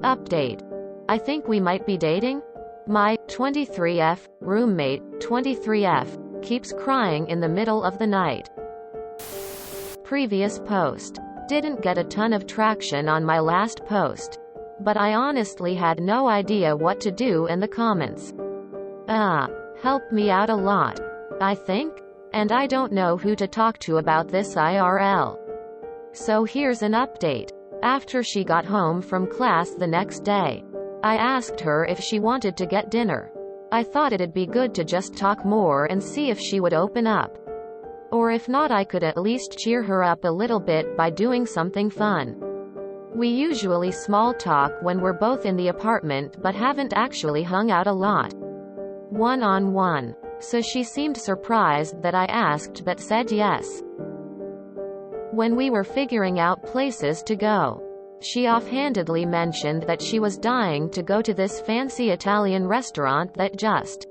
Update. I think we might be dating? My 23F roommate, 23F, keeps crying in the middle of the night. Previous post. Didn't get a ton of traction on my last post. But I honestly had no idea what to do in the comments. Helped me out a lot, I think? And I don't know who to talk to about this IRL. So here's an update. After she got home from class the next day, I asked her if she wanted to get dinner. I thought it'd be good to just talk more and see if she would open up. Or if not, I could at least cheer her up a little bit by doing something fun. We usually small talk when we're both in the apartment but haven't actually hung out a lot. One-on-one. So she seemed surprised that I asked but said yes. When we were figuring out places to go, she offhandedly mentioned that she was dying to go to this fancy Italian restaurant that just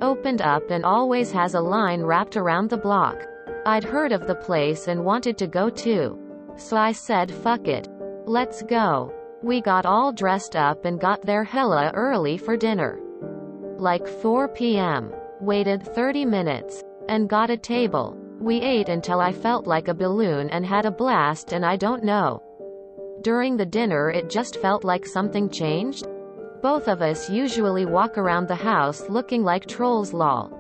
opened up and always has a line wrapped around the block. I'd heard of the place and wanted to go too. So I said fuck it. Let's go. We got all dressed up and got there hella early for dinner. Like 4 p.m. Waited 30 minutes. And got a table. We ate until I felt like a balloon and had a blast, and I don't know. During the dinner it just felt like something changed. Both of us usually walk around the house looking like trolls lol.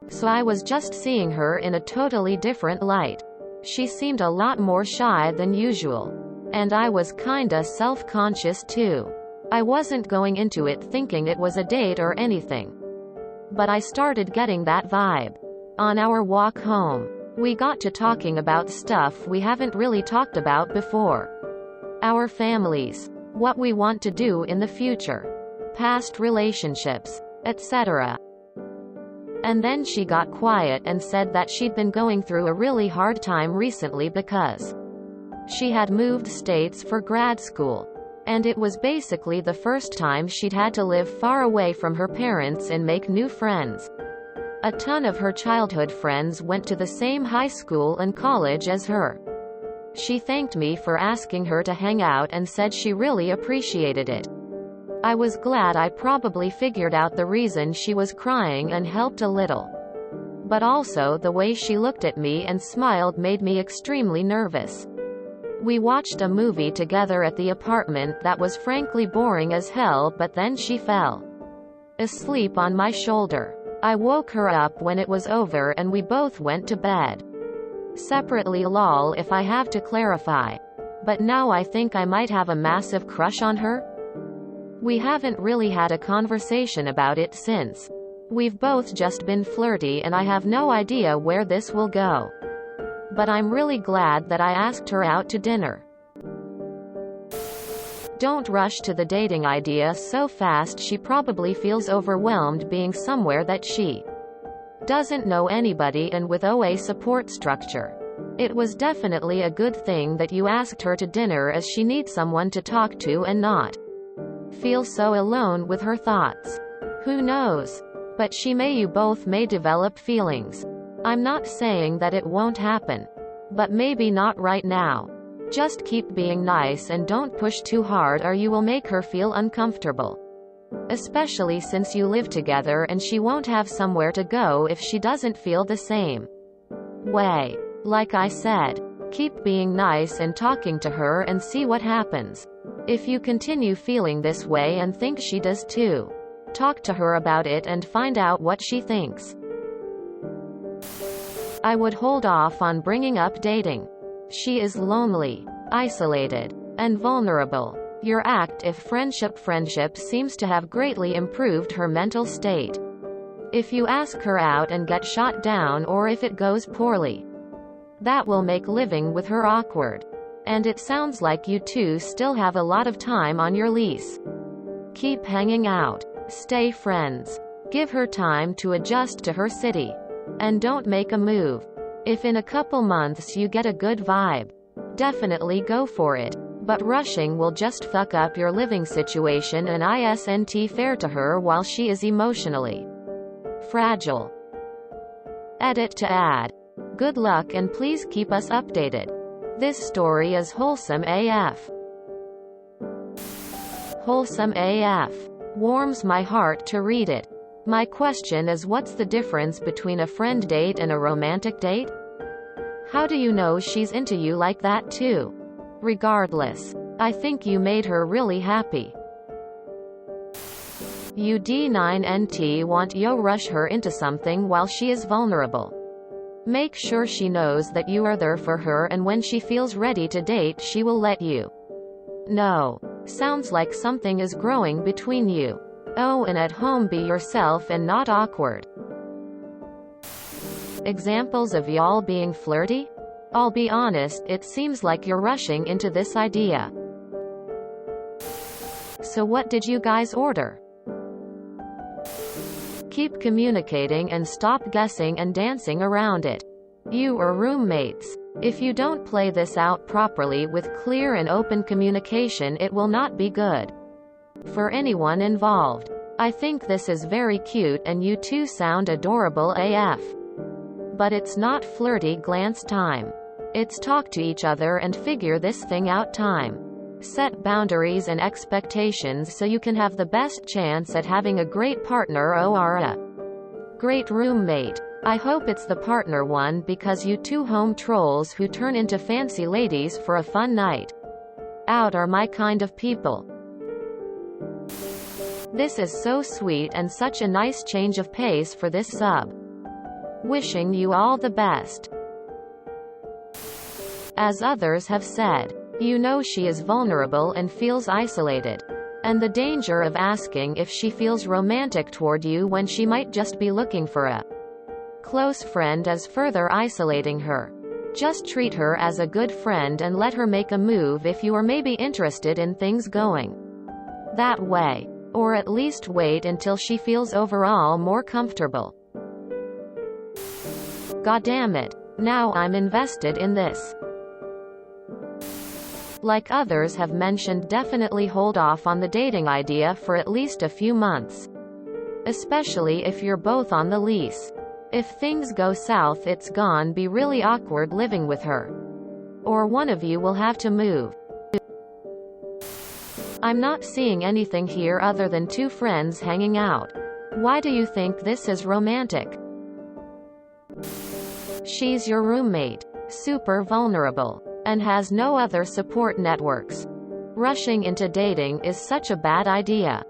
So I was just seeing her in a totally different light. She seemed a lot more shy than usual. And I was kinda self-conscious too. I wasn't going into it thinking it was a date or anything. But I started getting that vibe. On our walk home, we got to talking about stuff we haven't really talked about before. Our families, what we want to do in the future, past relationships, etc. And then she got quiet and said that she'd been going through a really hard time recently because she had moved states for grad school. And it was basically the first time she'd had to live far away from her parents and make new friends. A ton of her childhood friends went to the same high school and college as her. She thanked me for asking her to hang out and said she really appreciated it. I was glad I probably figured out the reason she was crying and helped a little. But also the way she looked at me and smiled made me extremely nervous. We watched a movie together at the apartment that was frankly boring as hell, but then she fell asleep on my shoulder. I woke her up when it was over and we both went to bed. Separately lol if I have to clarify. But now I think I might have a massive crush on her. We haven't really had a conversation about it since. We've both just been flirty and I have no idea where this will go. But I'm really glad that I asked her out to dinner. Don't rush to the dating idea so fast. She probably feels overwhelmed being somewhere that she doesn't know anybody and with OA support structure. It was definitely a good thing that you asked her to dinner as she needs someone to talk to and not feel so alone with her thoughts. Who knows? But you both may develop feelings. I'm not saying that it won't happen. But maybe not right now. Just keep being nice and don't push too hard or you will make her feel uncomfortable. Especially since you live together and she won't have somewhere to go if she doesn't feel the same way. Like I said, keep being nice and talking to her and see what happens. If you continue feeling this way and think she does too, talk to her about it and find out what she thinks. I would hold off on bringing up dating. She is lonely, isolated, and vulnerable. Your act if friendship seems to have greatly improved her mental state. If you ask her out and get shot down or if it goes poorly, that will make living with her awkward. And it sounds like you two still have a lot of time on your lease. Keep hanging out. Stay friends. Give her time to adjust to her city. And don't make a move. If in a couple months you get a good vibe, definitely go for it. But rushing will just fuck up your living situation and isn't fair to her while she is emotionally fragile. Edit to add. Good luck and please keep us updated. This story is wholesome AF. Wholesome AF. Warms my heart to read it. My question is, what's the difference between a friend date and a romantic date? How do you know she's into you like that too? Regardless, I think you made her really happy. You D9NT want yo rush her into something while she is vulnerable. Make sure she knows that you are there for her, and when she feels ready to date she will let you know. Sounds like something is growing between you. Oh, and at home be yourself and not awkward. Examples of y'all being flirty? I'll be honest, it seems like you're rushing into this idea. So what did you guys order? Keep communicating and stop guessing and dancing around it. You are roommates. If you don't play this out properly with clear and open communication, it will not be good for anyone involved. I think this is very cute and you two sound adorable AF. But it's not flirty glance time. It's talk to each other and figure this thing out time. Set boundaries and expectations so you can have the best chance at having a great partner or a great roommate. I hope it's the partner one, because you two home trolls who turn into fancy ladies for a fun night out are my kind of people. This is so sweet and such a nice change of pace for this sub. Wishing you all the best. As others have said, you know she is vulnerable and feels isolated. And the danger of asking if she feels romantic toward you when she might just be looking for a close friend is further isolating her. Just treat her as a good friend and let her make a move if you are maybe interested in things going that way. Or at least wait until she feels overall more comfortable. Goddamn, now I'm invested in this. Like others have mentioned, definitely hold off on the dating idea for at least a few months. Especially if you're both on the lease. If things go south, it's gonna be really awkward living with her. Or one of you will have to move. I'm not seeing anything here other than two friends hanging out. Why do you think this is romantic? She's your roommate, super vulnerable, and has no other support networks. Rushing into dating is such a bad idea.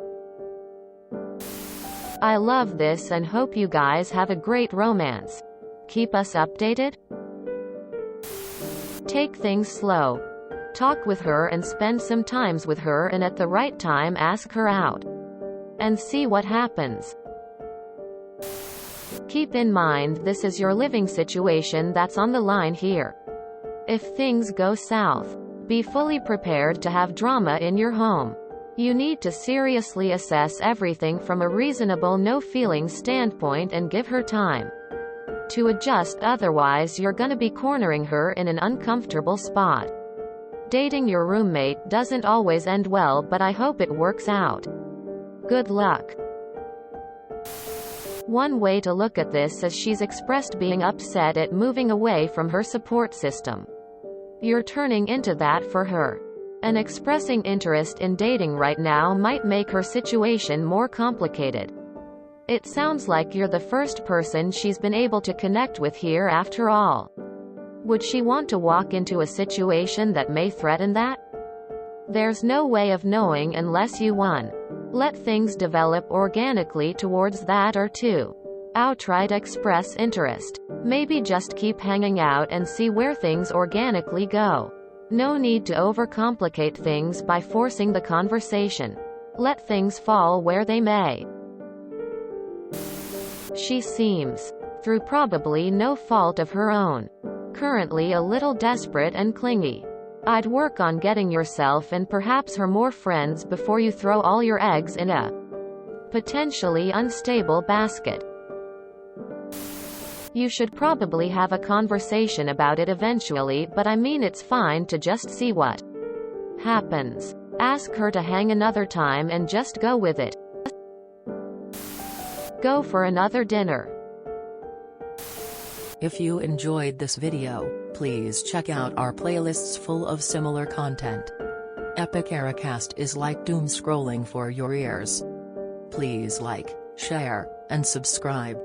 I love this and hope you guys have a great romance. Keep us updated. Take things slow. Talk with her and spend some times with her, and at the right time ask her out. And see what happens. Keep in mind this is your living situation that's on the line here. If things go south, be fully prepared to have drama in your home. You need to seriously assess everything from a reasonable no-feelings standpoint and give her time to adjust, otherwise you're gonna be cornering her in an uncomfortable spot. Dating your roommate doesn't always end well, but I hope it works out. Good luck. One way to look at this is she's expressed being upset at moving away from her support system. You're turning into that for her. And expressing interest in dating right now might make her situation more complicated. It sounds like you're the first person she's been able to connect with here after all. Would she want to walk into a situation that may threaten that? There's no way of knowing unless you let things develop organically towards that, or two, outright express interest. Maybe just keep hanging out and see where things organically go. No need to overcomplicate things by forcing the conversation. Let things fall where they may. She seems, through probably no fault of her own, currently a little desperate and clingy. I'd work on getting yourself and perhaps her more friends before you throw all your eggs in a potentially unstable basket. You should probably have a conversation about it eventually, but I mean, it's fine to just see what happens. Ask her to hang another time and just go with it. Go for another dinner. If you enjoyed this video, please check out our playlists full of similar content. Epic Ericast is like doom scrolling for your ears. Please like, share, and subscribe.